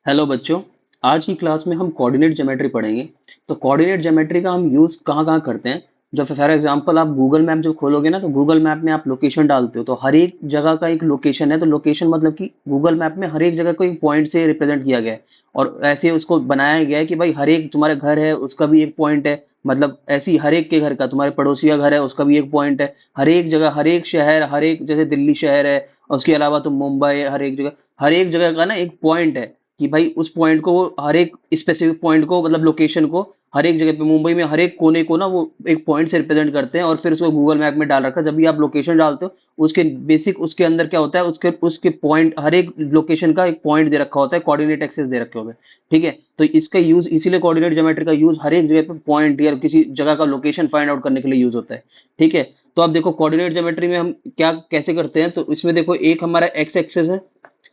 Hello बच्चों। आज की क्लास में हम कोऑर्डिनेट ज्योमेट्री पढ़ेंगे। तो कोऑर्डिनेट ज्योमेट्री का हम यूज़ कहाँ कहाँ करते हैं। जब फॉर एग्जांपल आप गूगल मैप जब खोलोगे ना, तो गूगल मैप में आप लोकेशन डालते हो तो हर एक जगह का एक लोकेशन है। तो लोकेशन मतलब कि गूगल मैप में हर एक जगह को एक पॉइंट से रिप्रेजेंट किया गया है। और ऐसे उसको बनाया गया है कि भाई हर एक तुम्हारा घर है उसका भी एक पॉइंट है। मतलब ऐसी हर एक के घर का, तुम्हारे पड़ोसी का घर है उसका भी एक पॉइंट है। हर एक जगह, हर एक शहर, हर एक जैसे दिल्ली शहर है, और उसके अलावा तो मुंबई, हर एक जगह का ना एक पॉइंट है कि भाई उस पॉइंट को वो हर एक स्पेसिफिक पॉइंट को, मतलब लोकेशन को हर एक जगह पे मुंबई में हर एक कोने को ना वो एक पॉइंट से रिप्रेजेंट करते हैं। और फिर उसको गूगल मैप में डाल रखा है। जब भी आप लोकेशन डालते हो उसके बेसिक उसके अंदर क्या होता है, उसके उसके पॉइंट, हर एक लोकेशन का एक पॉइंट दे रखा होता है, कोऑर्डिनेट एक्सेस दे रखे होते हैं। ठीक है, तो इसका यूज इसीलिए कोऑर्डिनेट ज्योमेट्री का यूज हर एक जगह पे पॉइंट या किसी जगह का लोकेशन फाइंड आउट करने के लिए यूज होता है। ठीक है, तो आप देखो कोऑर्डिनेट ज्योमेट्री में हम क्या कैसे करते हैं। तो इसमें देखो एक हमारा एक्स एक्सेस है।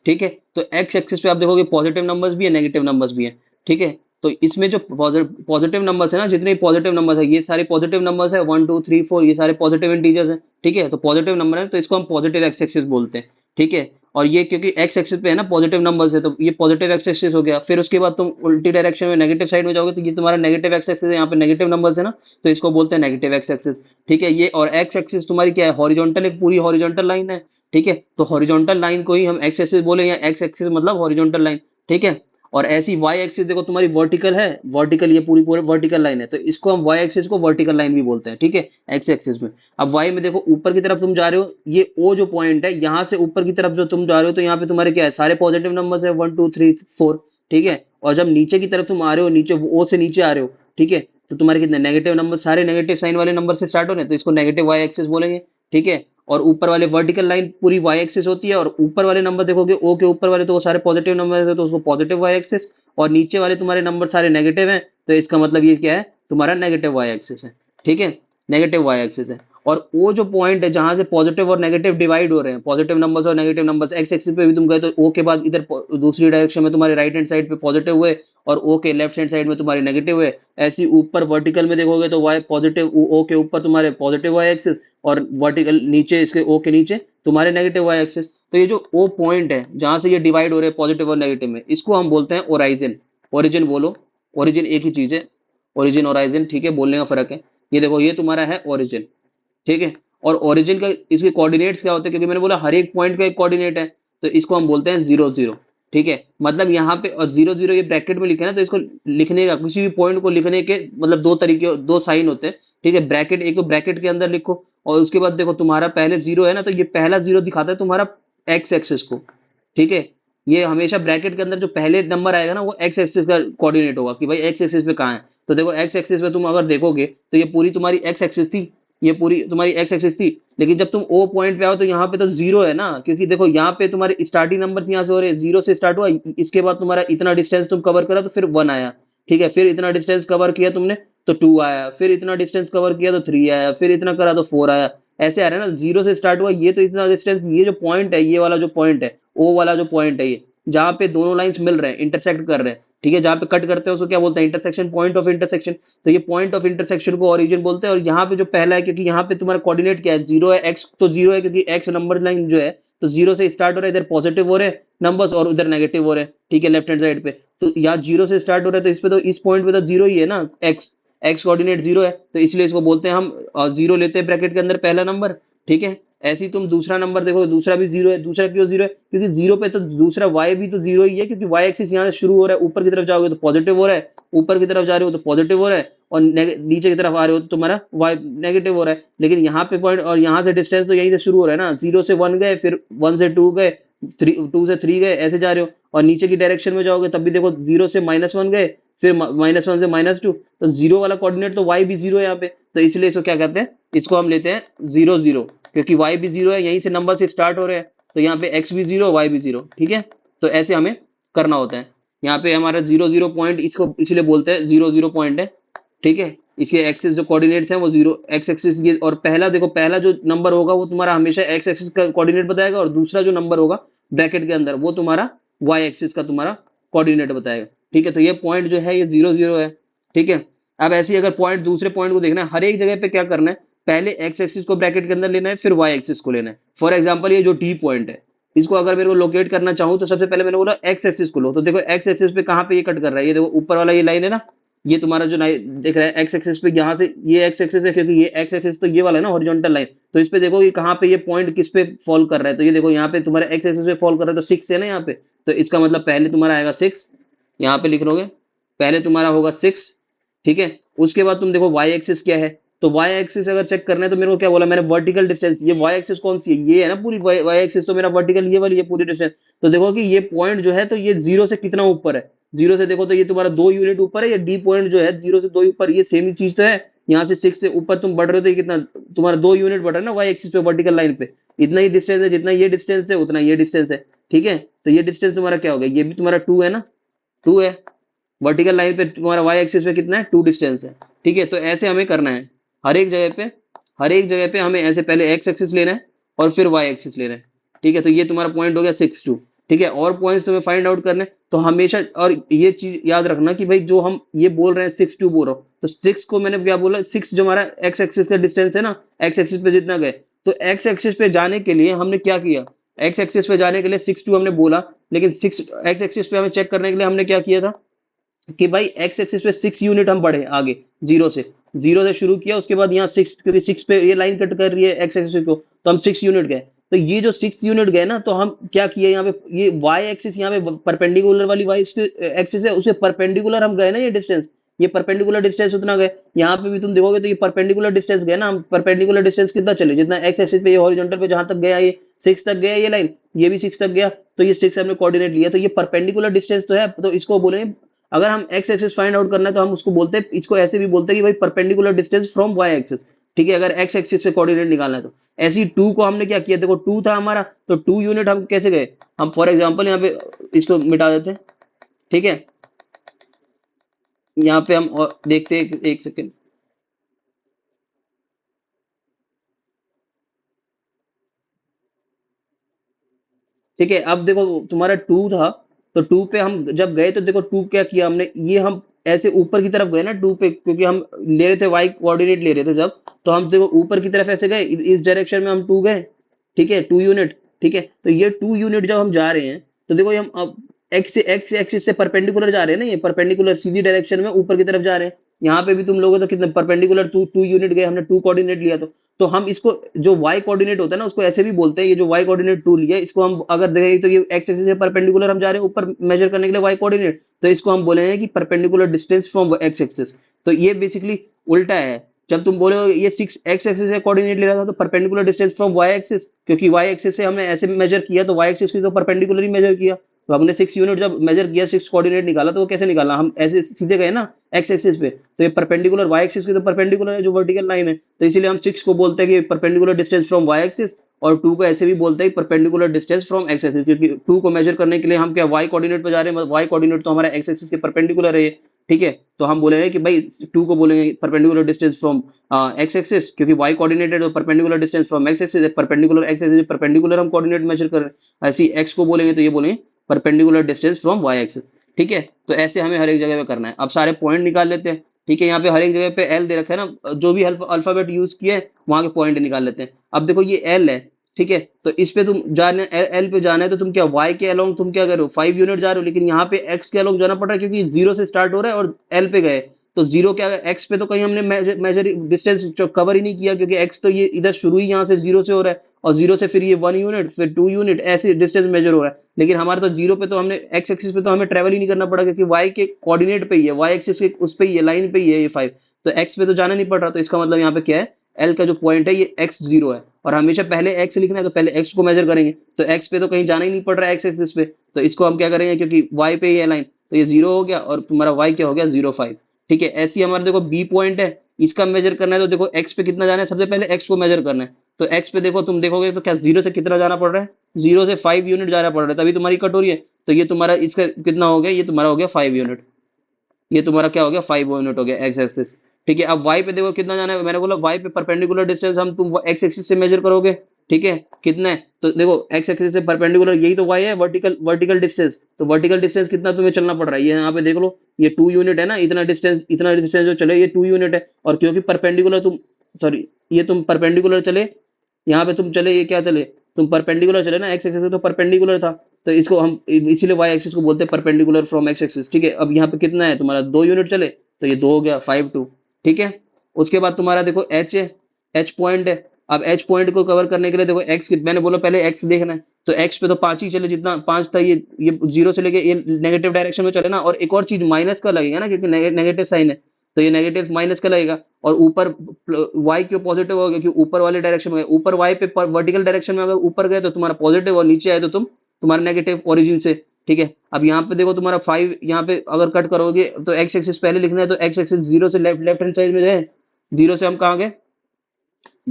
ठीक है, तो एक्स एक्सिस पे आप देखोगे पॉजिटिव नंबर्स भी है, नेगेटिव नंबर्स भी है। ठीक है, तो इसमें जो पॉजिटिव नंबर्स है ना, जितने पॉजिटिव नंबर्स है ये सारे पॉजिटिव नंबर्स है, 1 2 3 4 ये सारे पॉजिटिव इंटीजर्स हैं। ठीक है, तो पॉजिटिव नंबर है तो इसको हम पॉजिटिव एक्स एक्सिस बोलते हैं। ठीक है, और ये क्योंकि एक्स एक्सिस पे है ना पॉजिटिव नंबर्स है, तो ये पॉजिटिव एक्स एक्सिस हो गया। फिर उसके बाद तुम उल्टी डायरेक्शन में नेगेटिव साइड में जाओगे तो ये तुम्हारा नेगेटिव एक्स एक्सिस है, यहाँ पे नेगेटिव नंबर्स है ना, तो इसको बोलते हैं नेगेटिव एक्स एक्सिस। ठीक है, ये और एक्स एक्सिस तुम्हारी क्या है, हॉरिजॉन्टल, एक पूरी हॉरिजॉन्टल लाइन है। ठीक है, तो हॉरिजॉन्टल लाइन को ही हम एक्स एक्सिस बोले, या एक्स एक्सिस मतलब हॉरिजॉन्टल लाइन। ठीक है, और ऐसी वाई एक्सिस देखो तुम्हारी वर्टिकल है, वर्टिकल ये पूरी पूरी वर्टिकल लाइन है, तो इसको हम वाई एक्सिस को वर्टिकल लाइन भी बोलते हैं। ठीक है, एक्स एक्सिस में। अब वाई में देखो ऊपर की तरफ तुम जा रहे हो, ये ओ जो पॉइंट है यहाँ से ऊपर की तरफ जो तुम जा रहे हो, तो यहाँ पे तुम्हारे क्या है, सारे पॉजिटिव नंबर्स है, 1 2 3 4। ठीक है, और जब नीचे की तरफ तुम आ रहे हो, नीचे ओ से नीचे आ रहे हो, ठीक है, तो तुम्हारे कितने नेगेटिव नंबर, सारे नेगेटिव साइन वाले नंबर से स्टार्ट हो रहे हैं, तो इसको नेगेटिव वाई एक्सिस बोलेंगे। ठीक है, और ऊपर वाले वर्टिकल लाइन पूरी वाई एक्सिस होती है, और ऊपर वाले नंबर देखोगे ओ के ऊपर वाले तो वो सारे पॉजिटिव नंबर है, तो उसको पॉजिटिव वाई एक्सिस। और नीचे वाले तुम्हारे नंबर सारे नेगेटिव हैं, तो इसका मतलब ये क्या है, तुम्हारा नेगेटिव वाई एक्सिस है। ठीक है, नेगेटिव वाई एक्सिस है। और वो जो पॉइंट है जहां से पॉजिटिव और नेगेटिव डिवाइड हो रहे हैं, पॉजिटिव नंबर्स और नेगेटिव नंबर्स, एक्स एक्सिस पे भी तुम गए तो ओ के बाद इधर दूसरी डायरेक्शन में तुम्हारे राइट हैंड साइड पे पॉजिटिव हुए, और ओ के लेफ्ट हैंड साइड में तुम्हारे नेगेटिव हुए। ऐसी ऊपर वर्टिकल में देखोगे तो वाई पॉजिटिव, ओ के ऊपर तुम्हारे पॉजिटिव वाई एक्सिस, और वर्टिकल नीचे इसके ओ के नीचे तुम्हारे नेगेटिव वाई एक्सिस। तो ये जो ओ पॉइंट है जहां से ये डिवाइड हो रहे हैं पॉजिटिव और नेगेटिव में, इसको हम बोलते हैं ओराइजन। ओरिजिन बोलो, ओरिजिन एक ही चीज है, ओरिजिन ओराइजन। ठीक है, बोलने का फर्क है। ये देखो ये तुम्हारा है ओरिजिन। ठीक है, और ओरिजिन का इसके कोऑर्डिनेट्स क्या होते हैं, क्योंकि मैंने बोला हर एक पॉइंट का एक कोऑर्डिनेट है, तो इसको हम बोलते हैं 0 0। ठीक है, मतलब यहाँ पे और 0 0 ये ब्रैकेट में लिखे ना, तो इसको लिखने का, किसी भी पॉइंट को लिखने के मतलब दो तरीके, दो साइन होते हैं। ठीक है, ब्रैकेट, एक तो ब्रैकेट के अंदर लिखो, और उसके बाद देखो तुम्हारा पहले जीरो है ना, तो ये पहला जीरो दिखाता है तुम्हारा एक्स एक्सिस को। ठीक है, ये हमेशा ब्रैकेट के अंदर जो पहले नंबर आएगा ना, वो एक्स एक्सिस का कोऑर्डिनेट होगा कि भाई एक्स एक्सिस पे कहाँ है। तो देखो एक्स एक्सिस पे तुम अगर देखोगे तो ये पूरी तुम्हारी एक्स एक्सिस थी, ये पूरी तुम्हारी एक्स एक्सिस थी। लेकिन जब तुम ओ पॉइंट पे आओ तो यहाँ पे तो जीरो है ना, क्योंकि देखो यहाँ पे तुम्हारे स्टार्टिंग नंबर यहाँ से हो रहे हैं, जीरो से स्टार्ट हुआ, इसके बाद तुम्हारा इतना डिस्टेंस तुम कवर करा तो फिर 1 आया। ठीक है, फिर इतना डिस्टेंस कवर किया तुमने तो 2 आया, फिर इतना डिस्टेंस कवर किया तो 3 आया, फिर इतना करा तो 4 आया। ऐसे आ रहा है ना, जीरो से स्टार्ट हुआ ये, तो इतना डिस्टेंस, ये जो पॉइंट है, ये वाला जो पॉइंट है, ओ वाला जो पॉइंट है, ये जहाँ पे दोनों लाइंस मिल रहे हैं, इंटरसेक्ट कर रहे हैं। ठीक है, जहाँ पे कट करते हैं उसको क्या बोलते हैं, इंटरसेक्शन, पॉइंट ऑफ इंटरसेक्शन। तो ये पॉइंट ऑफ इंटरसेक्शन को ओरिजिन बोलते हैं। और यहाँ पे जो पहला है, क्योंकि यहाँ पे तुम्हारा कोऑर्डिनेट क्या है, जीरो है, एक्स तो जीरो है, क्योंकि एक्स नंबर लाइन जो है, तो जीरो से स्टार्ट हो रहा है, इधर पॉजिटिव हो रहे हैं नंबर्स और उधर नेगेटिव हो रहे हैं। ठीक है, लेफ्ट हैंड साइड पे, तो यहाँ जीरो से स्टार्ट हो रहा है, तो इस पे तो इस पॉइंट पे तो जीरो ही है ना, एक्स, एक्स कोऑर्डिनेट जीरो है, तो इसलिए इसको बोलते हैं हम जीरो लेते हैं ब्रैकेट के अंदर पहला नंबर। ठीक है, ऐसे ही तुम दूसरा नंबर देखो, दूसरा भी जीरो है। दूसरा क्यों जीरो है, क्योंकि जीरो पे तो दूसरा वाई भी तो जीरो ही है, क्योंकि वाई एक्सिस यहाँ से शुरू हो रहा है, ऊपर की तरफ जाओगे तो पॉजिटिव हो रहा है, ऊपर की तरफ जा रहे हो तो पॉजिटिव हो रहा है, और नीचे की तरफ आ रहे हो तो तुम्हारा वाई नेगेटिव हो रहा है। लेकिन यहाँ पे पॉइंट और यहाँ से डिस्टेंस तो यहीं से शुरू हो रहा है ना, 0 से 1 गए, फिर 1 से 2 गए, 2 से 3 गए, ऐसे जा रहे हो। और नीचे की डायरेक्शन में जाओगे तब भी देखो 0 से -1 गए, फिर -1 से -2, तो जीरो वाला कोऑर्डिनेट तो वाई भी जीरो है यहाँ पे, तो इसलिए इसको क्या कहते हैं, इसको हम लेते हैं 0 0, क्योंकि वाई भी जीरो है, यहीं से नंबर से स्टार्ट हो रहे हैं, तो यहाँ पे एक्स भी जीरो, वाई भी जीरो। ठीक है, तो ऐसे हमें करना होता है। यहाँ पे हमारा 0 0 पॉइंट, इसको इसलिए बोलते हैं 0 0 पॉइंट है। ठीक है, इसके एक्सिस जो कोऑर्डिनेट्स हैं वो जीरो एक्स एक्सिस ये, और पहला देखो, पहला जो नंबर होगा वो तुम्हारा हमेशा एक्स एक्सिस का कोऑर्डिनेट बताएगा, और दूसरा जो नंबर होगा ब्रैकेट के अंदर वो तुम्हारा वाई एक्सिस का तुम्हारा कोऑर्डिनेट बताएगा। ठीक है, तो ये पॉइंट जो है ये 0 0 है। ठीक है, अब ऐसे ही अगर पॉइंट, दूसरे पॉइंट को देखना है, हर एक जगह पे क्या करना है, पहले एक्स एक्सिस को ब्रैकेट के अंदर लेना है, फिर वाई एक्सिस को लेना है। फॉर एग्जांपल ये जो टी पॉइंट है, इसको अगर मेरे को लोकेट करना चाहूँ तो सबसे पहले मैंने बोला एक्स एक्सिस को लो, तो देखो एक्स एक्सिस पे कहाँ पे ये कट कर रहा है, ये देखो ऊपर वाला ये लाइन है ना, ये तुम्हारा जो लाइन दिख रहा है एक्स एक्सिस पे, यहाँ से ये एक्स एक्सिस है क्योंकि ये एक्स एक्सिस तो ये वाला है ना हॉरिजॉन्टल लाइन, तो इस पे देखो ये कहाँ पे ये पॉइंट किस पे फॉल कर रहा है, तो ये देखो यहाँ पे तुम्हारा एक्स एक्सिस पे फॉल कर रहा है तो 6 है ना यहाँ पे, तो इसका मतलब पहले तुम्हारा आएगा 6, यहाँ पे लिख लोगे, पहले तुम्हारा होगा 6, ठीक है। उसके बाद तुम देखो वाई एक्सिस क्या है, तो वाई एक्सिस अगर चेक करना है तो मेरे को क्या बोला मैंने, वर्टिकल डिस्टेंस, ये वाई एक्सिस कौन सी है, ये है ना पूरी वाई एक्सिस, तो मेरा वर्टिकल ये वाली, ये पूरी डिस्टेंस, तो देखो कि ये पॉइंट जो है तो ये जीरो से कितना ऊपर है, जीरो से देखो तो ये तुम्हारा 2 यूनिट ऊपर है, ये डी पॉइंट जो है जीरो से 2 ऊपर, ये सेम ही चीज तो है, यहाँ से 6 से ऊपर तुम बढ़ रहे हो तो ये कितना तुम्हारा 2 यूनिट बढ़ रहा है ना वाई एक्सिस पे वर्टिकल लाइन पे, इतना ही डिस्टेंस है, जितना ये डिस्टेंस है उतना ये डिस्टेंस है, ठीक है। तो ये डिस्टेंस तुम्हारा क्या हो गया, ये भी तुम्हारा 2 है ना, 2 है, वर्टिकल लाइन पे तुम्हारा वाई एक्सिस पे कितना है 2 डिस्टेंस है, ठीक है। तो ऐसे हमें करना है हर एक जगह पे, हर एक जगह पे हमें ऐसे पहले एक्स एक्सिस लेना है और फिर वाई एक्सिस लेना है, ठीक है। तो ये तुम्हारा पॉइंट हो गया 6 2, ठीक है। और पॉइंट्स तुम्हें फाइंड आउट करने, तो हमेशा और ये चीज याद रखना कि भाई जो हम ये बोल रहे हैं 6 2 बोल रहा हूँ, तो 6 को मैंने क्या बोला, 6 जो हमारा एक्स एक्सिस का डिस्टेंस है ना, एक्स एक्सिस पे जितना गए, तो एक्स एक्सिस पे जाने के लिए हमने क्या किया, एक्स एक्सिस पे जाने के लिए 6 2 हमने बोला, लेकिन 6 एक्स एक्सिस पे हमें चेक करने के लिए हमने क्या किया था कि भाई एक्स एक्सिस पे 6 यूनिट हम बढ़े आगे, जीरो से शुरू किया, उसके बाद यहाँ 6, क्योंकि 6 पे ये लाइन कट कर रही है एक्स एक्सिस को, तो हम 6 यूनिट गए, तो ये जो 6 यूनिट गए ना, तो हम क्या किए यहाँ पे, ये वाई एक्सिस यहाँ पे परपेंडिकुलर वाली वाई एक्सिस है, उसके परपेंडिकुलर हम गए ना, ये डिस्टेंस, ये परपेंडिकुलर डिस्टेंस उतना गए, यहाँ पे भी तुम देखोगे तो ये परपेंडिकुलर डिस्टेंस गए ना, हम परपेंडिकुलर डिस्टेंस कितना चले, जितना एक्स एक्सिस पे ये हॉरिजॉन्टल पे जहां तक गया ये 6 तक गया ये लाइन, ये भी 6 तक गया, तो ये 6 हमने कोऑर्डिनेट लिया, तो ये परपेंडिकुलर डिस्टेंस तो है, तो इसको बोलेंगे, अगर हम एक्स एक्सिस फाइंड आउट करना है तो हम उसको बोलते हैं, इसको ऐसे भी बोलते हैं कि भाई perpendicular distance from Y axis, ठीक है, अगर एक्स एक्सिस से कोऑर्डिनेट निकालना है तो। ऐसी 2 को हमने क्या किया, देखो 2 था हमारा, तो 2 यूनिट हम कैसे गए, हम फॉर एग्जांपल यहाँ पे इसको मिटा देते हैं, ठीक है, यहाँ पे हम और देखते हैं, एक सेकेंड, ठीक है। अब देखो तुम्हारा 2 था, तो 2 पे हम जब गए तो देखो 2 क्या किया हमने, ये हम ऐसे ऊपर की तरफ गए ना 2 पे, क्योंकि हम ले रहे थे वाई कोऑर्डिनेट ले रहे थे जब, तो हम देखो ऊपर की तरफ ऐसे गए, इस डायरेक्शन में हम 2 गए, ठीक है, 2 यूनिट, ठीक है। तो ये 2 यूनिट जब हम जा रहे हैं, तो देखो ये हम अब एक्स एक्सिस से परपेंडिकुलर जा रहे हैं ना, ये परपेंडिकुलर सीधी डायरेक्शन में ऊपर की तरफ जा रहे हैं, यहाँ पे भी तुम लोगों तो कितने परपेंडिकुलर 2 यूनिट गए, हमने 2 कोऑर्डिनेट लिया, तो हम इसको जो y कोऑर्डिनेट होता है ना, उसको ऐसे भी बोलते हैं, ये जो y कोऑर्डिनेट 2 लिया, इसको हम अगर देखें तो ये x एक्सिस से परपेंडिकुलर हम जा रहे हैं ऊपर मेजर करने के लिए y कोऑर्डिनेट, तो इसको हम बोलेंगे कि perpendicular distance from x axis, तो ये बेसिकली उल्टा है, जब तुम बोले ये 6 x एक्सिस से कोऑर्डिनेट ले रहा था तो perpendicular distance from y axis, क्योंकि y एक्सिस से हमने ऐसे मेजर किया, तो y एक्सिस की तो परपेंडिकुलर ही मेजर किया, तो हमने 6 यूनिट जब मेजर किया, 6 कोऑर्डिनेट निकाला, तो वो कैसे निकाला, हम ऐसे सीधे गए ना x एक्सिस पे, तो ये परपेंडिकुलर y एक्सिस की तो परपेंडिकुलर है जो वर्टिकल लाइन है, तो इसीलिए हम 6 को बोलते हैं कि perpendicular distance from y axis, और 2 को ऐसे भी बोलते हैं perpendicular distance from x axis, क्योंकि 2 को मेजर करने के लिए हम क्या y कोऑर्डिनेट पे जा रहे हैं, y कोऑर्डिनेट तो हमारा x एक्सिस के परपेंडिकुलर है, ठीक है। तो हम बोलेंगे कि भाई 2 को बोलेंगे perpendicular distance from x axis, क्योंकि y कोऑर्डिनेट है तो perpendicular distance from x axis, perpendicular x axis perpendicular हम कोऑर्डिनेट मेजर कर रहे हैं, ऐसी x को बोलेंगे तो ये बोलेंगे perpendicular distance from y axis, ठीक है। तो ऐसे हमें हर एक जगह पे करना है, अब सारे पॉइंट निकाल लेते हैं, ठीक है। यहाँ पे हर एक जगह पे एल दे रखा है ना, जो भी अल्फाबेट यूज किए वहां के पॉइंट निकाल लेते हैं। अब देखो ये एल है, ठीक है, तो इस पे तुम जाने एल पे जाना है, तो तुम क्या y के अलोंग तुम क्या कर रहे हो 5 यूनिट जा रहे हो, लेकिन यहाँ पे x के अलोंग जाना पड़ रहा है, क्योंकि 0 से स्टार्ट हो रहा है और एल पे गए, तो 0 क्या x पे तो कहीं हमने मेजर डिस्टेंस कवर ही नहीं किया, क्योंकि x तो ये इधर शुरू ही यहाँ से 0 से हो रहा है, और 0 से फिर ये 1 यूनिट, फिर 2 यूनिट, ऐसे डिस्टेंस मेजर हो रहा है, लेकिन हमारे तो 0 पे तो हमने x एक्सिस पे तो हमें ट्रेवल ही नहीं करना पड़ा, क्योंकि y के कोऑर्डिनेट पे ही है, y एक्सिस के उस पे ही है, लाइन पे ही है ये 5, तो x पे तो जाना नहीं पड़ रहा, तो इसका मतलब यहाँ पे क्या है, l का जो पॉइंट है ये x0 है, और हमेशा पहले x लिखना है तो पहले x को मेजर करेंगे, तो x पे तो कहीं जाना ही नहीं पड़ रहा है x एक्सिस पे, तो इसको हम क्या करेंगे, क्योंकि y पे ही है लाइन, तो ये 0 हो गया, और तुम्हारा y क्या हो गया 0 5, ठीक है। ऐसी हमारे देखो b पॉइंट है, इसका मेजर करना है, तो देखो x पे कितना जाना है, सबसे पहले x को मेजर करना है, तो x पे देखो तुम देखोगे तो क्या 0 से कितना जाना पड़ रहा है, 0 से 5 यूनिट जाना पड़ रहा है, तभी तुम्हारी कट हो रही है, तो ये तुम्हारा इसका कितना हो गया, ये तुम्हारा हो गया 5 यूनिट, ये तुम्हारा क्या हो गया 5 यूनिट हो गया एक्स एक्सिस, ठीक है। अब y पे देखो कितना जाना है, मैंने बोला y पे परपेंडिकुलर डिस्टेंस हम तुम x एक्सिस से मेजर करोगे, ठीक है, कितना है, तो देखो x एक्सिस से परपेंडिकुलर यही तो y है, वर्टिकल वर्टिकल डिस्टेंस, तो वर्टिकल डिस्टेंस कितना तुम्हें चलना पड़ रहा है, ये यहाँ पे देख लो, ये 2 यूनिट है ना, इतना डिस्टेंस जो चले ये 2 यूनिट है, और क्योंकि परपेंडिकुलर तुम सॉरी ये तुम परपेंडिकुलर चले, यहाँ पे तुम चले, ये क्या चले तुम परपेंडिकुलर चले ना, एक्स एक्सिस से तो परपेंडिकुलर था, तो इसको हम इसीलिए वाई एक्सिस को बोलते हैं परपेंडिकुलर फ्रॉम एक्स एक्सिस। ठीक है, अब यहाँ पे कितना है तुम्हारा 2 यूनिट चले, तो ये 2 हो गया 5 2। ठीक है, उसके बाद तुम्हारा देखो एच है, एच पॉइंट है। अब एच पॉइंट को कवर करने के लिए देखो एक्स, मैंने बोला पहले एक्स देखना है, तो एक्स पे तो 5 ही चले, जितना 5 था ये 0 से लेके ये नेगेटिव डायरेक्शन में चले ना। और एक और चीज माइनस का लगेगा ना, क्योंकि नेगेटिव साइन है, तो ये नेगेटिव माइनस का लगेगा। और ऊपर y क्यों पॉजिटिव हो गया, क्योंकि ऊपर वाले डायरेक्शन में, ऊपर y पे वर्टिकल डायरेक्शन में अगर ऊपर गए तो तुम्हारा पॉजिटिव, और नीचे आए तो तुम्हारा नेगेटिव ओरिजिन से। ठीक है, अब यहाँ पे देखो तुम्हारा 5 यहाँ पे अगर कट करोगे तो एक्स एक्सिस पहले लिखना है, तो एक्स एक्सिस 0 से लेफ्ट हैंड साइड में गए, 0 से हम कहाँ गए,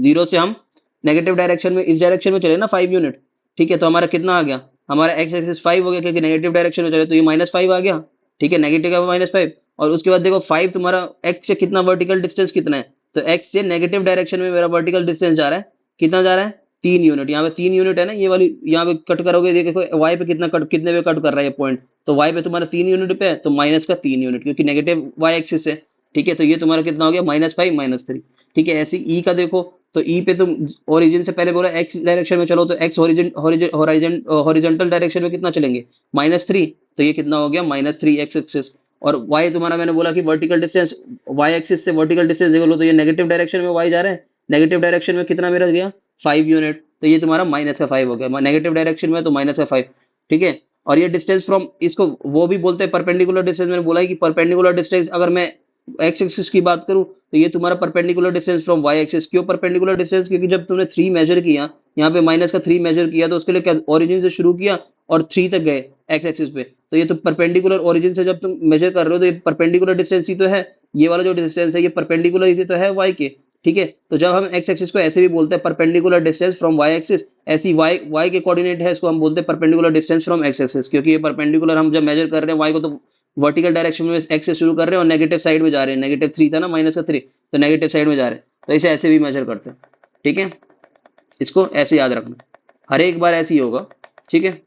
0 से हम नेगेटिव डायरेक्शन में, इस डायरेक्शन में चले ना 5 यूनिट। ठीक है, तो हमारा कितना आ गया, हमारा एक्स एक्सिस 5 हो गया, क्योंकि नेगेटिव डायरेक्शन में चले तो ये -5 आ गया। ठीक है, नेगेटिव का -5। और उसके बाद देखो 5 तुम्हारा एक्स से कितना वर्टिकल डिस्टेंस कितना है, तो एक्स से नेगेटिव डायरेक्शन में मेरा वर्टिकल डिस्टेंस जा रहा है, कितना जा रहा है 3 यूनिट। यहाँ पे 3 यूनिट है ना, ये वाली यहाँ पे कट करोगे, ये देखो वाई पे कितना कट, कितने पे कट कर रहा है ये पॉइंट, तो वाई पे तुम्हारा 3 यूनिट पे है, तो माइनस का 3 यूनिट, क्योंकि नेगेटिव वाई एक्सिस है। ठीक है, तो ये तुम्हारा कितना हो गया -5 -3। ठीक है, ऐसे ई का देखो, तो ई पे तुम ओरिजिन से पहले बोला एक्स डायरेक्शन में चलो, तो एक्स हॉरिजॉन्टल डायरेक्शन में कितना चलेंगे -3, तो ये कितना हो गया -3 एक्स एक्सिस। और y तुम्हारा मैंने बोला कि वर्टिकल डिस्टेंस, y एक्सिस से वर्टिकल डिस्टेंस देख लो, तो ये नेगेटिव डायरेक्शन में y जा रहा है, नेगेटिव डायरेक्शन में कितना मेरा गया 5 यूनिट, तो ये तुम्हारा -5 हो गया, नेगेटिव डायरेक्शन में तो -5। ठीक है, और ये डिस्टेंस फ्रॉम, इसको वो भी बोलते हैं परपेंडिकुलर डिस्टेंस। मैंने बोला है कि परपेंडिकुलर डिस्टेंस अगर मैं एक्स एक्सिस की बात करूं, तो ये तुम्हारा perpendicular distance from Y axis. क्यों परपेंडिकुलर डिस्टेंस, क्योंकि जब तुमने 3 मेजर किया, यहाँ पे -3 मेजर किया, तो उसके लिए क्या ओरिजिन से शुरू किया और 3 तक गए एक्स एक्सिस पे, तो ये तो परपेंडिकुलर ओरिजिन से जब तुम मेजर कर रहे हो, तो ये परपेंडिकुलर डिस्टेंस ही तो है, ये वाला जो डिस्टेंस है ये परपेंडिकुलर ही तो है वाई के। ठीक है, तो जब हम एक्स एक्सिस को ऐसे भी बोलते हैं perpendicular distance from Y axis, ऐसी वाई के कोऑर्डिनेट है, इसको हम बोलते हैं perpendicular distance from x axis, क्योंकि ये परपेंडिकुलर हम जब मेजर कर रहे हैं वाई को, तो वर्टिकल डायरेक्शन में एक्स से शुरू कर रहे हैं और नेगेटिव साइड में जा रहे हैं, -3 था ना, -3, तो नेगेटिव साइड में जा रहे हैं, तो इसे ऐसे भी मेजर करते हैं। ठीक है, इसको ऐसे याद रखना, हर एक बार ऐसे ही होगा। ठीक है,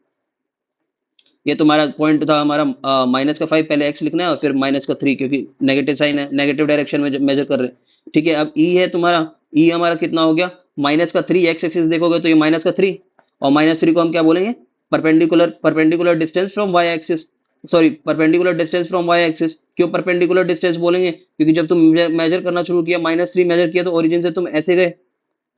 ये तुम्हारा पॉइंट था हमारा -5, पहले एक्स लिखना है और फिर -3, क्योंकि नेगेटिव साइन है, नेगेटिव डायरेक्शन में मेजर कर रहे हैं। ठीक है, अब ई है तुम्हारा, ई हमारा कितना हो गया -3, एक्स एक्सिस देखोगे तो ये -3, और -3 को हम क्या बोलेंगे, perpendicular distance from Y axis, sorry perpendicular distance from Y axis. क्यों परपेंडिकुलर डिस्टेंस बोलेंगे, क्योंकि जब तुम मेजर करना शुरू किया, -3 मेजर किया, तो ओरिजिन से तुम ऐसे गए।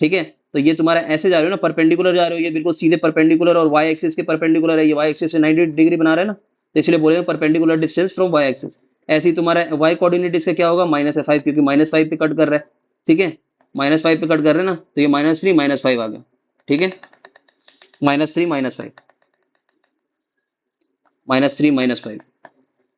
ठीक है, तो ये तुम्हारा ऐसे जा रहे हो ना, परपेंडिकुलर जा रहे हो, ये बिल्कुल सीधे परपेंडिकुलर, और वाई एक्सिस के परपेंडिकुलर है, ये वाई एक्सिस से 90 डिग्री बना रहा है ना, तो इसलिए बोलेंगे perpendicular distance from Y axis. ऐसे ही तुम्हारा वाई कोऑर्डिनेट इसका क्या होगा -5, क्योंकि -5 पे कट कर रहा है। ठीक है, -5 पे कट कर रहे हैं ना, तो ये -3 -5 आ गया। ठीक है, -3 -5, -3 -5।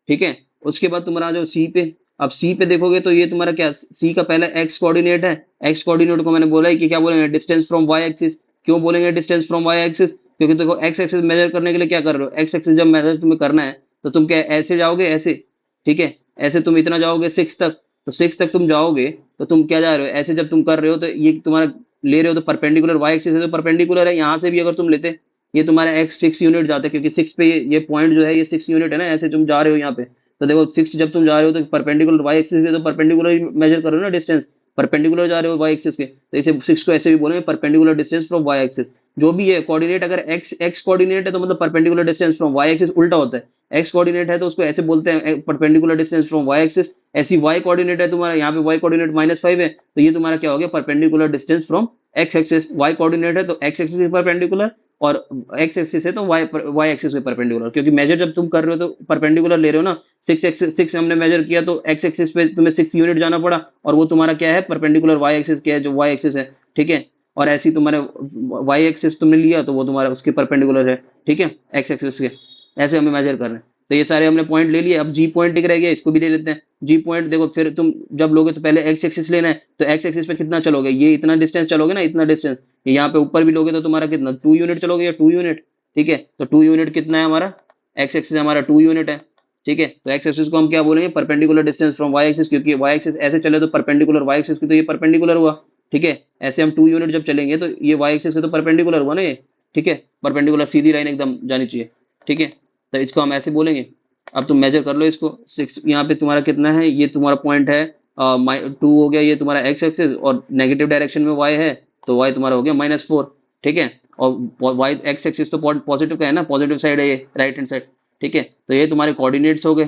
ठीक है, उसके बाद तुम्हारा आ जाओ सी पे। अब सी पे देखोगे तो ये तुम्हारा क्या, सी का पहला एक्स कोऑर्डिनेट है, एक्स कोऑर्डिनेट को मैंने बोला है कि क्या बोलेंगे, डिस्टेंस फ्रॉम वाई एक्सिस। क्यों बोलेंगे डिस्टेंस फ्रॉम वाई एक्सिस, क्योंकि देखो एक्स एक्सिस मेजर करने के लिए क्या कर रहे हो, एक्स एक्सिस जब मेजर तुम्हें करना है, तो तुम क्या ऐसे जाओगे, ऐसे। ठीक है, ऐसे तुम इतना जाओगे 6 तक, तो 6 तक तुम जाओगे, तो तुम क्या जा रहे हो, ऐसे जब तुम कर रहे हो, तो ये तुम्हारा ले रहे हो, तो परपेंडिकुलर वाई एक्सिस है, तो परपेंडिकुलर है। यहाँ से भी अगर तुम लेते, ये तुम्हारा एक्स 6 यूनिट जाता है, क्योंकि 6 पे ये पॉइंट जो है ये 6 यूनिट है ना, ऐसे तुम जा रहे हो यहाँ पे, तो देखो 6 जब तुम जा रहे हो, तो परपेंडिकुलर वाई एक्सिस है, तो परपेंडिकुलर मेजर करो ना डिस्टेंस, परपेंडिकुलर जा रहे हो वाई एक्सिस के, तो इसे 6 को ऐसे भी बोलेंगे perpendicular distance from Y axis. जो भी है कोऑर्डिनेट, अगर एक्स कोऑर्डिनेट है तो मतलब perpendicular distance from Y axis उल्टा होता है, एक्स कोऑर्डिनेट है तो उसको ऐसे बोलते हैं perpendicular distance from Y axis. ऐसी वाई कोऑर्डिनेट है तुम्हारा, यहाँ पे वाई कोऑर्डिनेट -5 है, तो ये तुम्हारा क्या हो गया, perpendicular distance from x axis. Y coordinate है तो एक्स एक्सिस के परपेंडिकुलर, और एक्स एक्सिस है तो वाई एक्सिस के परपेंडिकुलर, क्योंकि मेजर जब तुम कर रहे हो तो परपेंडिकुलर ले रहे हो ना। 6 हमने मेजर किया, तो एक्स एक्सिस पे तुम्हें 6 यूनिट जाना पड़ा, और वो तुम्हारा क्या है, परपेंडिकुलर वाई एक्सिस क्या है, जो वाई एक्सिस है। ठीक है, और ऐसे ही तुम्हारे वाई एक्सिस तुमने लिया, तो वो तुम्हारा उसके परपेंडिकुलर है। ठीक है, एक्स एक्सिस के, ऐसे हमें मेजर कर रहे हैं। तो ये सारे हमने पॉइंट ले लिए, अब जी पॉइंट एक रह गया, इसको भी ले लेते हैं। जी पॉइंट देखो, फिर तुम जब लोगे तो पहले एक्स एक्सिस लेना है, तो एक्स एक्सिस पे कितना चलोगे, ये इतना डिस्टेंस चलोगे ना, इतना डिस्टेंस, यहाँ पे ऊपर भी लोगे तो तुम्हारा कितना 2 यूनिट चलोगे, या 2 यूनिट। ठीक है, तो 2 यूनिट कितना है हमारा, एक्स एक्सिस हमारा 2 यूनिट है। ठीक है, तो एक्स एक्सिस को हम क्या बोलेंगे, perpendicular distance from Y axis, क्योंकि वाई एक्सिस ऐसे चले तो परपेंडिकुलर वाई एक्सिस की, तो ये परपेंडिकुलर हुआ। ठीक है, ऐसे हम 2 यूनिट जब चलेंगे तो ये वाई एक्सिस के तो परपेंडिकुलर हुआ ना ये। ठीक है, परपेंडिकुलर सीधी लाइन एकदम जानी चाहिए। ठीक है, तो इसको हम ऐसे बोलेंगे। अब तुम मेजर कर लो इसको, 6 यहाँ पे तुम्हारा कितना है, ये तुम्हारा पॉइंट है 2 हो गया, ये तुम्हारा एक्स एक्सिस, और नेगेटिव डायरेक्शन में वाई है, तो वाई तुम्हारा हो गया -4। ठीक है, और वाई एक्स एक्सिस तो पॉजिटिव का है ना, पॉजिटिव साइड है ये, राइट हैंड साइड। ठीक है, तो ये तुम्हारे कोऑर्डिनेट्स हो गए।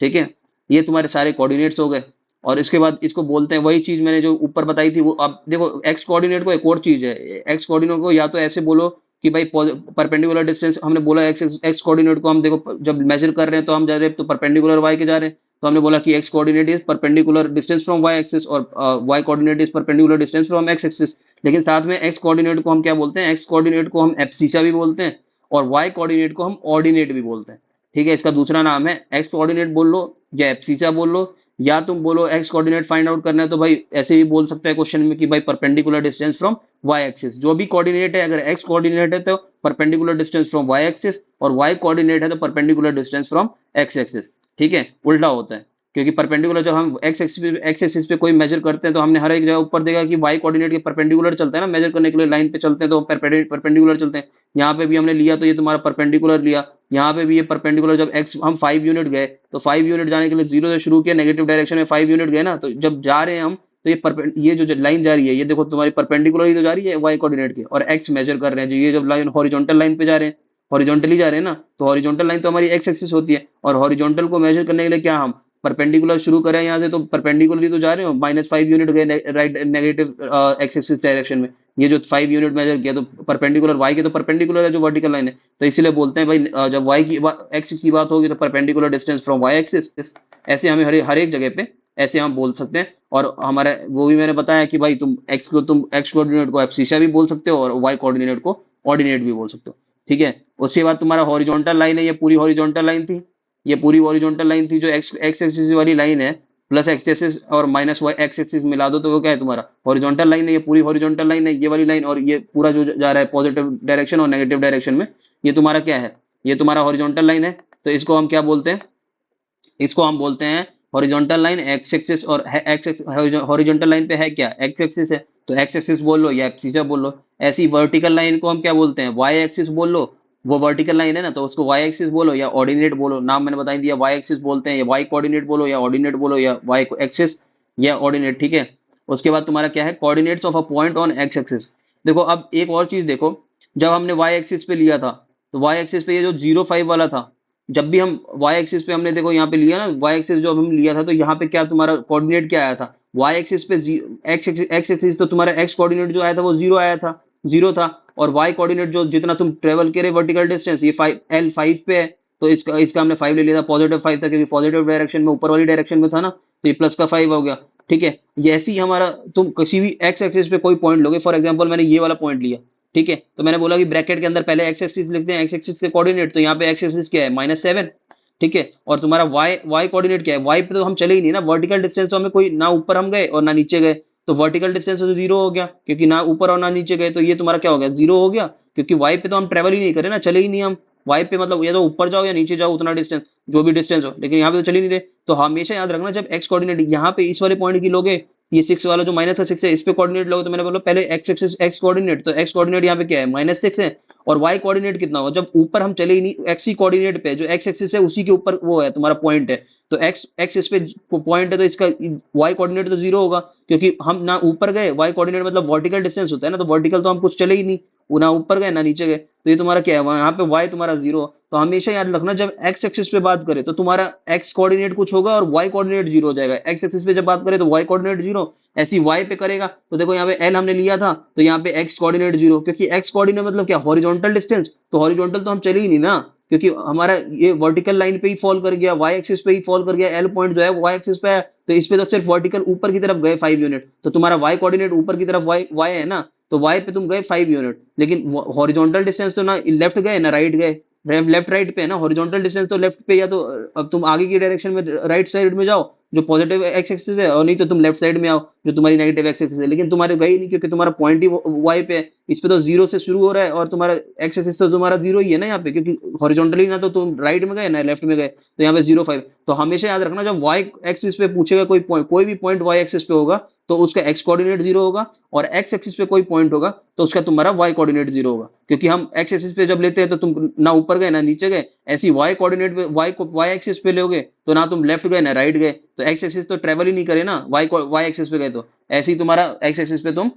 ठीक है, ये तुम्हारे सारे कोऑर्डिनेट्स हो गए। और इसके बाद इसको बोलते हैं, वही चीज मैंने जो ऊपर बताई थी वो। अब देखो एक्स कोऑर्डिनेट को एक और चीज है, एक्स कोऑर्डिनेट को या तो ऐसे बोलो कि भाई परपेंडिकुलर डिस्टेंस, हमने बोला एक्स एक्स कोऑर्डिनेट को हम देखो जब मेजर कर रहे हैं तो हम जा रहे हैं तो परपेंडिकुलर वाई के जा रहे हैं, तो हमने बोला कि x coordinate is perpendicular distance from Y axis और Y coordinate is perpendicular distance from x axis. लेकिन साथ में एक्स कोऑर्डिनेट को हम क्या बोलते हैं, एक्स कोऑर्डिनेट को हम एब्सिसा भी बोलते हैं और वाई कोऑर्डिनेट को हम ऑर्डिनेट भी बोलते हैं। ठीक है, इसका दूसरा नाम है एक्स कोऑर्डिनेट बोल लो या एब्सिसा बोल लो, या तुम बोलो एक्स कोऑर्डिनेट फाइंड आउट करना है तो भाई ऐसे ही बोल सकते हैं क्वेश्चन में कि भाई perpendicular distance from Y axis. जो भी कोऑर्डिनेट है, अगर एक्स कोऑर्डिनेट है तो perpendicular distance from Y axis, और वाई कोऑर्डिनेट है तो perpendicular distance from x axis. ठीक है, उल्टा होता है, क्योंकि परपेंडिकुलर जब हम एक्स एक्सिस पे कोई मेजर करते हैं तो हमने हर एक जगह ऊपर देखा कि वाई कोऑर्डिनेट के परपेंडिकुलर चलता है ना, मेजर करने के लिए लाइन पे चलते हैं तो परपेंडिकुलर चलते हैं। यहाँ पे भी हमने लिया तो ये तुम्हारा परपेंडिकुलर लिया, यहाँ पे भी ये परपेंडिकुलर। जब एक्स हम 5 यूनिट गए तो 5 यूनिट जाने के लिए 0 से शुरू किया, नेगेटिव डायरेक्शन में 5 यूनिट गए ना, तो जब जा रहे हैं हम तो ये जो लाइन जा रही है ये देखो तुम्हारी परपेंडिकुलर ही तो जा रही है वाई कोऑर्डिनेट की, और एक्स मेजर कर रहे हैं जो ये जब लाइन हॉरिजॉन्टल लाइन पे जा रहे हैं, हॉरिजॉन्टली जा रहे हैं ना, तो हॉरिजॉन्टल लाइन तो हमारी एक्स एक्सिस होती है, और हॉरिजॉन्टल को मेजर करने के लिए क्या हम परपेंडिकुलर शुरू करें यहाँ से, तो परपेंडिकुलरली तो जा रहे हो, -5 यूनिट गए right negative x axis direction में। ये जो 5 यूनिट मेजर किया तो परपेंडिकुलर वाई के तो परपेंडिकुलर है जो वर्टिकल लाइन है, तो इसीलिए बोलते हैं भाई जब वाई की एक्सिस की बात होगी तो perpendicular distance from Y axis. ऐसे हमें हर एक जगह पे ऐसे हम बोल सकते हैं। और हमारा वो भी मैंने बताया कि भाई तुम एक्स कोऑर्डिनेट को एब्सिसा भी बोल सकते हो और वाई कोऑर्डिनेट को ऑर्डिनेट भी बोल सकते हो। ठीक है, उसके बाद तुम्हारा हॉरिजॉन्टल लाइन है, ये पूरी हॉरिजॉन्टल लाइन थी, ये पूरी हॉरिजॉन्टल लाइन थी जो एक्स एक्स एक्सिस वाली लाइन है, प्लस एक्स एक्सिस और माइनस वाई एक्स एक्सिस मिला दो तो वो क्या है तुम्हारा हॉरिजॉन्टल लाइन है, ये पूरी हॉरिजॉन्टल लाइन है ये वाली लाइन, और ये पूरा जो जा रहा है पॉजिटिव डायरेक्शन और नेगेटिव डायरेक्शन में, ये तुम्हारा क्या है, ये तुम्हारा हॉरिजॉन्टल लाइन है। तो इसको हम क्या बोलते हैं, इसको हम बोलते हैं हॉरिजॉन्टल लाइन एक्स एक्सिस, और एक्स हॉरिजॉन्टल लाइन पे है क्या, एक्स एक्सिस है, तो एक्स एक्सिस बोल लो या एब्सिसा बोल लो। ऐसी वर्टिकल लाइन को हम क्या बोलते हैं, वाई एक्सिस बोल लो, वो वर्टिकल लाइन है ना, तो उसको वाई एक्सिस बोलो या ऑर्डिनेट बोलो, नाम मैंने बता दिया, वाई एक्सिस बोलते हैं या वाई कोऑर्डिनेट बोलो या ऑर्डिनेट बोलो या वाई एक्सिस या ऑर्डिनेट। ठीक है, उसके बाद तुम्हारा क्या है, coordinates of a point on x axis. देखो अब एक और चीज देखो, जब हमने वाई एक्सिस पे लिया था तो वाई एक्सिस पे ये जो 0,5 वाला था, जब भी हम वाई एक्सिस पे हमने देखो यहाँ पे लिया ना, वाई एक्सिस जो हम लिया था तो यहाँ पे क्या तुम्हारा कोऑर्डिनेट क्या आया था, वाई एक्सिस पे एक्स एक्सिस तो तुम्हारा एक्स कोऑर्डिनेट जो आया था वो 0 आया था, 0 था। और वाई कोऑर्डिनेट जो जितना तुम ट्रेवल करे वर्टिकल डिस्टेंस, ये 5 L5 पे है, तो इसका इसका हमने 5 ले लिया था, पॉजिटिव 5 था क्योंकि पॉजिटिव डायरेक्शन में ऊपर वाली डायरेक्शन में था ना, तो ये प्लस का 5 हो गया। ठीक है, ये ऐसे ही हमारा तुम किसी भी एक्स एक्सिस पे कोई पॉइंट लोगे, फॉर एग्जांपल मैंने ये वाला पॉइंट लिया, ठीक है, तो मैंने बोला कि ब्रैकेट के अंदर पहले एक्स एक्सिस लिखते हैं, एक्स एक्सिस के कोऑर्डिनेट, तो यहाँ पे एक्स एक्सिस क्या है -7। ठीक है, और तुम्हारा वाई वाई कोऑर्डिनेट क्या है, वाई पे तो हम चले ही नहीं ना, वर्टिकल डिस्टेंस तो हमें कोई ना ऊपर हम गए और ना नीचे गए, तो वर्टिकल डिस्टेंस तो 0 हो गया क्योंकि ना ऊपर और ना नीचे गए, तो ये तुम्हारा क्या हो गया, 0 हो गया, क्योंकि वाई पे तो हम ट्रेवल ही नहीं करे ना, चले ही नहीं हम। वाई पे मतलब या तो ऊपर जाओ या नीचे जाओ, उतना डिस्टेंस जो भी डिस्टेंस हो, लेकिन यहाँ पे तो चल ही नहीं रहे। तो हमेशा याद रखना जब एक्स कोऑर्डिनेट यहाँ पे इस वाले पॉइंट की लोगे, ये 6 वाला जो माइनस का 6 है इस पे कोऑर्डिनेट लोगे, तो मैंने बोला पहले एक्स एक्सिस एक्स कोऑर्डिनेट, तो एक्स कोऑर्डिनेट यहाँ पे क्या है -6 है, और वाई कोऑर्डिनेट कितना होगा, जब ऊपर हम चले ही नहीं एक्स ही कोऑर्डिनेट पे, जो एक्स एक्सिस है उसी के ऊपर वो है तुम्हारा पॉइंट है, तो एक्स एक्स इस पे पॉइंट है तो इसका वाई कोऑर्डिनेट तो 0 होगा, क्योंकि हम ना ऊपर गए, वाई कोऑर्डिनेट मतलब वर्टिकल डिस्टेंस होता है ना, तो वर्टिकल तो हम कुछ चले ही नहीं, वो ना ऊपर गए ना नीचे गए, तो ये तुम्हारा क्या है, यहाँ पे वाई तुम्हारा 0। तो हमेशा याद रखना जब एक्स एक्सिस पे बात करें तो तुम्हारा एक्स कोऑर्डिनेट कुछ होगा और वाई कोऑर्डिनेट 0 हो जाएगा, एक्स एक्सिस पे जब बात करें तो वाई कोऑर्डिनेट 0, ऐसी वाई पे करेगा तो देखो यहाँ पे एल हमने लिया था तो यहाँ पे एक्स कोऑर्डिनेट 0, क्योंकि एक्स कोऑर्डिनेट मतलब क्या, हॉरिजॉन्टल डिस्टेंस, तो हॉरिजॉन्टल तो हम चले ही नहीं ना, क्योंकि हमारा ये वर्टिकल लाइन पे ही फॉल कर गया, वाई एक्सिस पे ही फॉल कर गया, एल पॉइंट जो है वाई एक्सिस पे है, तो इस पे तो सिर्फ वर्टिकल ऊपर की तरफ गए 5 यूनिट, तो तुम्हारा वाई कोऑर्डिनेट ऊपर की तरफ वाई वाई है ना, तो वाई पे तुम गए 5 यूनिट, लेकिन हॉरिजॉन्टल डिस्टेंस तो ना लेफ्ट गए ना राइट गए, लेफ्ट राइट पे है ना, हॉरिजॉन्टल डिस्टेंस तो लेफ्ट पे, या तो अब तुम आगे की डायरेक्शन में राइट साइड में जाओ जो पॉजिटिव एक्स एक्सिस है, और नहीं तो तुम लेफ्ट साइड में आओ जो तुम्हारी नेगेटिव एक्स एक्सिस है, लेकिन तुम्हारे गए ही नहीं क्योंकि तुम्हारा पॉइंट ही वाई पे है, इस पे तो 0 से शुरू हो रहा है और तुम्हारा एक्स एक्सिस तो तुम्हारा 0 ही है ना यहाँ पे, क्योंकि हॉरिजॉन्टली ना तो तुम राइट में गए ना लेफ्ट में गए, तो यहाँ पे 0,5। तो हमेशा याद रखना जब वाई एक्सिस पे पूछेगा कोई पॉइंट, कोई भी पॉइंट वाई एक्सिस पे होगा तो उसका एक्स कोऑर्डिनेट 0 होगा, और एक्स एक्सिस पे कोई पॉइंट होगा तो उसका तुम्हारा वाई कोऑर्डिनेट 0 होगा, क्योंकि हम एक्स एक्सिस पे जब लेते हैं तो तुम ना ऊपर गए ना नीचे गए, ऐसी वाई कोऑर्डिनेट पे वाई एक्सिस पे लोगे तो ना तुम लेफ्ट गए ना राइट गए, तो एक्स एक्सिस तो ट्रेवल ही नहीं करे ना, वाई एक्सिस पे गए तो ऐसे ही तुम्हारा एक्स एक्सिस पे तुम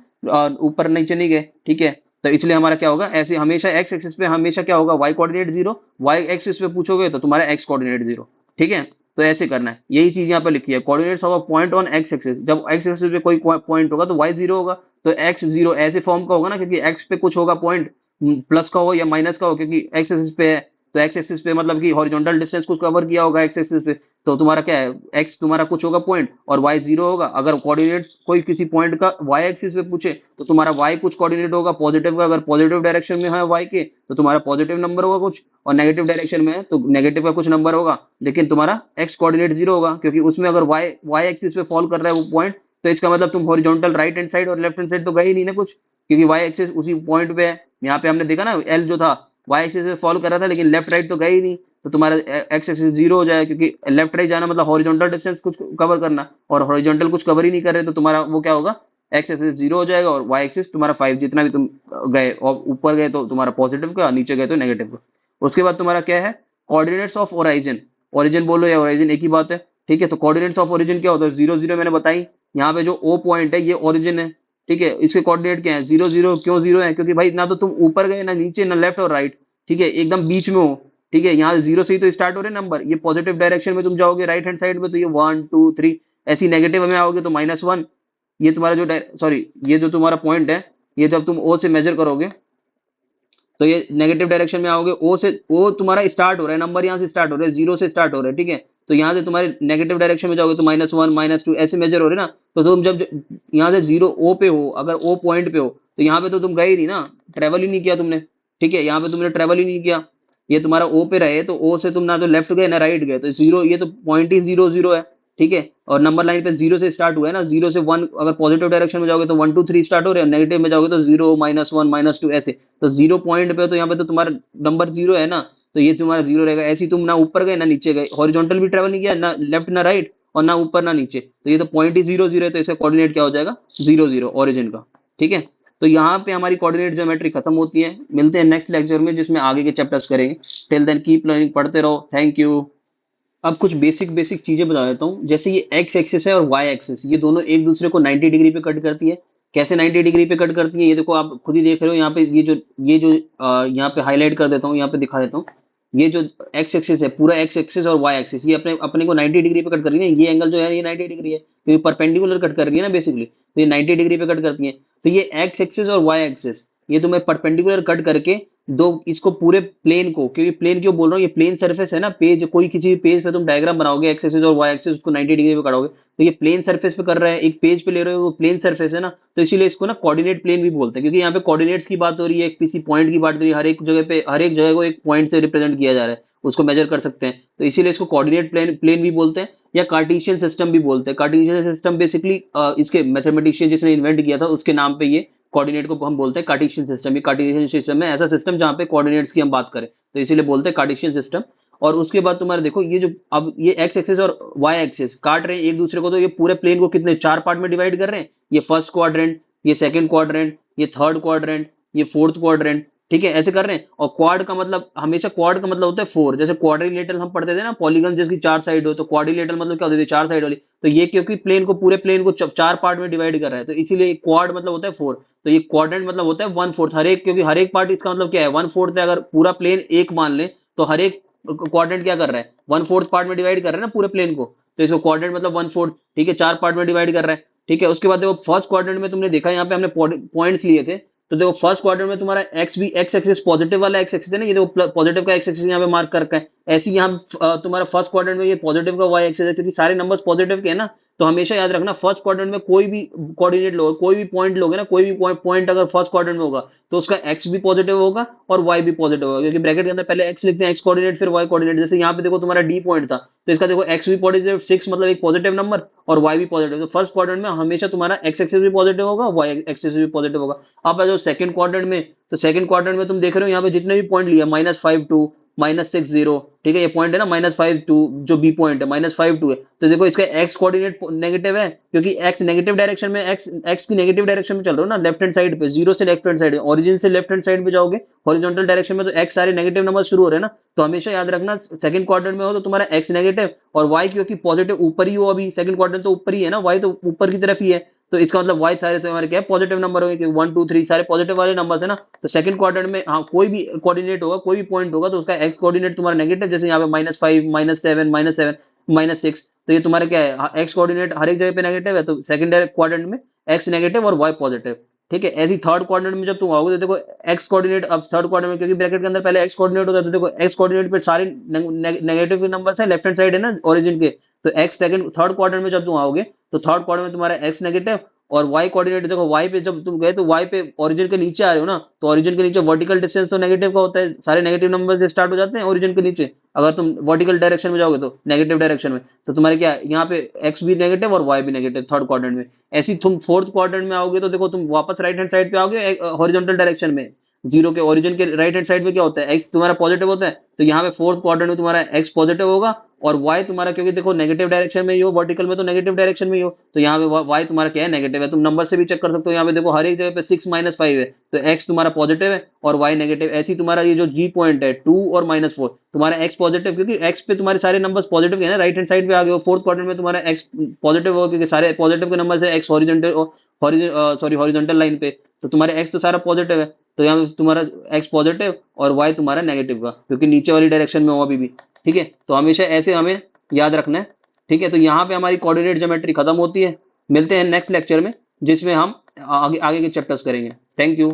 ऊपर नीचे नहीं गए। ठीक है, तो इसलिए हमारा क्या होगा, ऐसे हमेशा एक्स एक्सिस पे हमेशा क्या होगा, वाई कोऑर्डिनेट 0, वाई एक्सिस पे पूछोगे तो तुम्हारा एक्स कोऑर्डिनेट 0। ठीक है, तो ऐसे करना है, यही चीज यहाँ पे लिखी है, coordinates of a point on x axis. जब एक्स एक्सिस पे कोई पॉइंट होगा तो वाई 0 होगा, तो एक्स 0 ऐसे फॉर्म का होगा ना, क्योंकि एक्स पे कुछ होगा पॉइंट, प्लस का हो या माइनस का हो, क्योंकि एक्स एक्सिस पे है, तो एक्स एक्सिस पे मतलब कि हॉरिजॉन्टल डिस्टेंस कुछ कवर किया होगा एक्स एक्सिस पे, तो तुम्हारा क्या है, एक्स तुम्हारा कुछ होगा पॉइंट और वाई 0 होगा। अगर कोऑर्डिनेट्स कोई किसी पॉइंट का वाई एक्सिस पे पूछे तो तुम्हारा वाई कुछ कोऑर्डिनेट होगा पॉजिटिव का, अगर पॉजिटिव डायरेक्शन में है वाई के तो तुम्हारा पॉजिटिव नंबर होगा कुछ, और नेगेटिव डायरेक्शन में है तो नेगेटिव का कुछ नंबर होगा, लेकिन तुम्हारा एक्स कोऑर्डिनेट 0 होगा, क्योंकि उसमें अगर वाई वाई एक्सिस पे फॉल कर रहा है वो पॉइंट, तो इसका मतलब तुम हॉरिजॉन्टल राइट हैंड साइड और लेफ्ट हैंड साइड तो गए ही नहीं ना कुछ, क्योंकि वाई एक्सिस उसी पॉइंट पे है। यहाँ पे हमने देखा ना, एल जो था वाई एक्सिस पे फॉल कर रहा था, लेकिन लेफ्ट राइट तो गए ही नहीं, तो तुम्हारा एक्स एक्सिस 0 हो जाएगा, क्योंकि लेफ्ट राइट जाना मतलब हॉरिजॉन्टल डिस्टेंस कुछ कवर करना, और हॉरिजॉन्टल कुछ कवर ही नहीं कर रहे, तो तुम्हारा वो क्या होगा, एक्स एक्सिस 0 हो जाएगा और वाई एक्सिस तुम्हारा 5, जितना भी तुम गए, और ऊपर गए तो तुम्हारा पॉजिटिव का, नीचे गए तो नेगेटिव का। उसके बाद तुम्हारा क्या है, कोऑर्डिनेट्स ऑफ ओरिजिन, ओरिजिन बोलो या ओरिजिन एक ही बात है। ठीक है, तो कोऑर्डिनेट्स ऑफ ओरिजिन क्या होता है, 0 0 मैंने बताई, यहाँ पे जो ओ पॉइंट है ये ओरिजिन है। ठीक है, इसके कोऑर्डिनेट क्या है, 0 0, क्यों 0 है, क्योंकि भाई ना तो तुम ऊपर गए ना नीचे ना लेफ्ट और राइट, ठीक है, एकदम बीच में हो। ठीक है, यहाँ 0 से ही तो स्टार्ट हो रहे नंबर, ये पॉजिटिव डायरेक्शन में तुम जाओगे राइट हैंड साइड में तो ये 1 2 3, ऐसी नेगेटिव में आओगे तो -1। ये तुम्हारा जो सॉरी, ये जो तुम्हारा पॉइंट है, ये जब तुम ओ से मेजर करोगे तो ये नेगेटिव डायरेक्शन में आओगे, ओ से, ओ तुम्हारा स्टार्ट हो रहा है नंबर, यहाँ से स्टार्ट हो रहा है, 0 से स्टार्ट हो रहा है। ठीक है, तो यहाँ से तुम्हारे नेगेटिव डायरेक्शन में जाओगे तो -1 -2 ऐसे मेजर हो रहे ना, तो तुम जब यहाँ से 0 ओ पे हो, अगर ओ पॉइंट पे हो तो यहाँ पे तो तुम गए ही नहीं ना, ट्रेवल ही नहीं किया तुमने। ठीक है, यहाँ पे तुमने ट्रेवल ही नहीं किया, ये तुम्हारा ओ पे रहे तो ओ से तुम ना तो लेफ्ट गए ना राइट गए, तो 0, ये तो पॉइंट ही 0 0 है। ठीक है, और नंबर लाइन पे 0 से स्टार्ट हुआ है ना, 0 से 1, अगर पॉजिटिव डायरेक्शन में जाओगे तो 1 2 3 स्टार्ट हो रहे हैं, नेगेटिव में जाओगे तो 0 -1 -2 ऐसे, तो 0 पॉइंट पे हो तो यहाँ पे तो तुम्हारा नंबर 0 है ना, तो ये तुम्हारा 0 रहेगा। ऐसे ही तुम ना ऊपर गए ना नीचे गए, हॉरिजॉन्टल भी ट्रेवल नहीं किया, ना लेफ्ट ना राइट और ना ऊपर ना नीचे, तो ये तो पॉइंट ही 0 0 है, तो इसका कोऑर्डिनेट क्या हो जाएगा, 0 0 ओरिजिन का। ठीक है, तो यहाँ पे हमारी कोऑर्डिनेट ज्योमेट्री खत्म होती है। मिलते हैं नेक्स्ट लेक्चर में जिसमें आगे के चैप्टर्स करेंगे। टिल देन कीप लर्निंग, पढ़ते रहो। Thank you. अब कुछ बेसिक बेसिक चीजें बता देता हूँ, जैसे ये एक्स एक्सिस है और वाई एक्सिस, ये दोनों एक दूसरे को 90 डिग्री पे कट करती है। कैसे 90 डिग्री पे कट करती है, ये देखो आप खुद ही देख रहे हो, यहाँ पे ये जो यहाँ पे हाईलाइट कर देता हूँ, यहाँ पे दिखा देता हूँ। ये जो एक्स एक्सिस है, पूरा एक्स एक्सिस और वाई एक्सिस, ये अपने अपने को 90 डिग्री पे कट कर रही है। ये एंगल जो है ये 90 डिग्री है, क्योंकि परपेंडिकुलर कट कर रही है ना बेसिकली, तो ये 90 डिग्री पे कट करती है। तो ये एक्स एक्सिस और वाई एक्सिस, ये तुम्हें परपेंडिकुलर कट करके दो, इसको पूरे प्लेन को, क्योंकि प्लेन क्यों बोल रहा हूँ, ये प्लेन सरफेस है ना, पेज, कोई किसी पेज पे तुम डायग्राम बनाओगे एक्स एक्सिस और वाई एक्सिस, उसको 90 डिग्री पे काटोगे, तो ये प्लेन सरफेस पे कर रहा है, एक पेज पे ले रहे हो, वो प्लेन सरफेस है ना, तो इसीलिए इसको ना कोऑर्डिनेट प्लेन भी बोलते हैं, क्योंकि यहाँ पे कोऑर्डिनेट्स की बात हो रही है, किसी पॉइंट की बात हो रही है, हर एक जगह पे, हर एक जगह को एक पॉइंट से रिप्रेजेंट किया जा रहा है, उसको मेजर कर सकते हैं, तो इसीलिए इसको कोऑर्डिनेट प्लेन प्लेन भी बोलते हैं, या कार्टेशियन सिस्टम भी बोलते हैं। कार्टेशियन सिस्टम बेसिकली इसके मैथमेटिशियन जिसने इन्वेंट किया था उसके नाम पे ये कोऑर्डिनेट को हम बोलते हैं कार्टेशियन सिस्टम। ये कार्टेशियन सिस्टम है ऐसा सिस्टम जहाँ पे कोऑर्डिनेट्स की हम बात करें, तो इसीलिए बोलते हैं कार्टेशियन सिस्टम। और उसके बाद तुम्हारा देखो, ये जो अब ये एक्स एक्सिस और वाई एक्सिस काट रहे हैं एक दूसरे को, तो ये पूरे प्लेन को कितने 4 पार्ट में डिवाइड कर रहे हैं, ये फर्स्ट क्वाड्रेंट, ये सेकंड क्वाड्रेंट, ये थर्ड क्वाड्रेंट, ये फोर्थ क्वाड्रेंट। ठीक है, ऐसे कर रहे हैं। और क्वाड का मतलब, हमेशा क्वाड का मतलब होता है 4, जैसे क्वाड्रिलेटरल हम पढ़ते थे ना, पॉलीगन जिसकी 4 साइड हो, तो क्वाड्रिलेटरल मतलब क्या होती है, 4 साइड वाली। तो ये क्योंकि प्लेन को, पूरे प्लेन को 4 पार्ट में डिवाइड कर रहा है, तो इसीलिए क्वाड मतलब होता है 4। तो ये क्वाड्रेंट मतलब होता है 1/4, हर एक, क्योंकि हर एक पार्ट इसका मतलब क्या है 1/4 है। अगर पूरा प्लेन एक मान ले तो हर एक क्वाड्रेंट क्या कर रहा है, 1/4 पार्ट में डिवाइड कर रहा है ना पूरे प्लेन को, तो इसको क्वाड्रेंट मतलब 1/4। ठीक है, 4 पार्ट में डिवाइड कर रहा है। ठीक है, उसके बाद देखो फर्स्ट क्वाड्रेंट में तुमने देखा, यहाँ पे हमने पॉइंट्स लिए थे, तो देखो फर्स्ट क्वार्टर में तुम्हारा एक्स भी, एक्स एक्सिस पॉजिटिव वाला एक्स एक्सिस है ना, ये देखो पॉजिटिव का एक्स एक्सिस यहाँ पे मार्क कर रखा है। ऐसे ही यहाँ तुम्हारा फर्स्ट क्वार्टर में ये पॉजिटिव का वाई एक्सिस है, क्योंकि सारे नंबर्स पॉजिटिव के हैं ना, तो हमेशा याद रखना फर्स्ट क्वार्टर में कोई भी कोऑर्डिनेट लोगे, कोई भी पॉइंट लोगे ना, कोई भी पॉइंट अगर फर्स्ट क्वार्टर में होगा तो उसका एक्स भी पॉजिटिव होगा और वाई भी पॉजिटिव होगा, क्योंकि ब्रैकेट के अंदर पहले एक्स लिखते हैं, एक्स कोऑर्डिनेट फिर वाई कोऑर्डिनेट। जैसे यहाँ पे देखो तुम्हारा डी पॉइंट था, तो इसका देखो एक्स भी पॉजिटिव 6 मतलब एक पॉजिटिव नंबर, और वाई भी पॉजिटिव। तो फर्स्ट क्वार्टर में हमेशा तुम्हारा एक्स एक्सिस भी पॉजिटिव होगा, वाई एक्सिस भी पॉजिटिव होगा। अब आ जाओ सेकंड क्वार्टर में, तो सेकंड क्वार्टर में तुम देख रहे हो यहाँ पे जितने भी पॉइंट लिया, -5 2 -6 0, ठीक है, ये पॉइंट है ना -5 2, जो बी पॉइंट है -5 2 है, तो देखो इसका एक्स कोऑर्डिनेट नेगेटिव है, क्योंकि एक्स नेगेटिव डायरेक्शन में, एक्स की नेगेटिव डायरेक्शन में चल रहे हो ना, लेफ्ट हैंड साइड पे, 0 से लेफ्ट हैंड साइड, ओरिजिन से लेफ्ट हैंड साइड पे जाओगे हॉरिजॉन्टल डायरेक्शन में, तो एक्स सारे नेगेटिव नंबर शुरू हो रहे हैं ना, तो हमेशा याद रखना सेकंड क्वार्टर में हो तो तुम्हारा एक्स नेगेटिव और वाई क्योंकि पॉजिटिव ऊपर ही हो, अभी सेकंड क्वार्टर तो ऊपर ही है ना, वाई तो ऊपर की तरफ ही है, तो इसका मतलब y सारे तो हमारे क्या है पॉजिटिव नंबर होंगे, क्योंकि 1 2 3 सारे पॉजिटिव वाले नंबर्स है ना। तो सेकंड क्वाड्रेंट में हाँ कोई भी कोऑर्डिनेट होगा, कोई भी पॉइंट होगा, तो उसका x कोऑर्डिनेट तुम्हारा नेगेटिव, जैसे यहाँ पे -5 -7 -7 -6, तो ये तुम्हारा क्या है x कोऑर्डिनेट हर एक जगह पे नेगेटिव है, तो सेकंड क्वाड्रेंट में x नेगेटिव और y पॉजिटिव। ठीक है, ऐसी थर्ड क्वाड्रेंट में जब तुम आओगे तो देखो x कोऑर्डिनेट, अब थर्ड क्वाड्रेंट में क्योंकि ब्रैकेट के अंदर पहले x कोऑर्डिनेट होता है, तो देखो x कोऑर्डिनेट पे सारे नेगेटिव नंबर्स है लेफ्ट हैंड साइड है ना ओरिजिन के, तो x सेकंड थर्ड क्वाड्रेंट में जब तुम आओगे तो थर्ड क्वाड्रेंट में तुम्हारा x नेगेटिव और y कोऑर्डिनेट देखो y पे जब तुम गए तो y पे ओरिजिन के नीचे आ रहे हो ना, तो ओरिजिन के नीचे वर्टिकल डिस्टेंस तो नेगेटिव का होता है, सारे नेगेटिव नंबर से स्टार्ट हो जाते हैं ओरिजिन के नीचे। अगर तुम वर्टिकल डायरेक्शन में जाओगे तो नेगेटिव डायरेक्शन में, तो तुम्हारे क्या यहाँ पे x भी नेगेटिव और y भी नेगेटिव थर्ड क्वाड्रेंट में। ऐसी तुम फोर्थ क्वाड्रेंट में आओगे तो देखो तुम वापस राइट हैंड साइड पे आओगे हॉरिजॉन्टल डायरेक्शन में, जीरो के ओरिजिन के राइट हैंड साइड पे क्या होता है x तुम्हारा पॉजिटिव होता है, तो यहाँ पे फोर्थ क्वाड्रेंट में तुम्हारा x पॉजिटिव होगा और y तुम्हारा क्योंकि देखो नेगेटिव डायरेक्शन में ही हो, वर्टिकल में तो नेगेटिव डायरेक्शन में ही हो, तो यहाँ पे y तुम्हारा क्या है नेगेटिव है। तुम नंबर से भी चेक कर सकते हो, यहाँ पे देखो हर एक जगह पे 6 -5 है, तो x तुम्हारा पॉजिटिव है और y नेगेटिव। ऐसी तुम्हारा ये जो g पॉइंट है 2 और -4 तुम्हारा x पॉजिटिव, क्योंकि x पे तुम्हारे सारे नंबर्स पॉजिटिव है ना, राइट हैंड साइड पे आ गए हो, फोर्थ क्वाड्रेंट में तुम्हारा x पॉजिटिव हो क्योंकि सारे पॉजिटिव के नंबर है, x हॉरिजॉन्टल लाइन पे, तो तुम्हारे x तो सारा पॉजिटिव है, तो यहाँ पे तुम्हारा x पॉजिटिव और y तुम्हारा नेगेटिव का, क्योंकि नीचे वाली डायरेक्शन में हो अभी भी। ठीक है, तो हमेशा ऐसे हमें याद रखना है। ठीक है, तो यहाँ पे हमारी कोऑर्डिनेट ज्योमेट्री खत्म होती है। मिलते हैं नेक्स्ट लेक्चर में जिसमें हम आगे आगे के चैप्टर्स करेंगे। Thank you.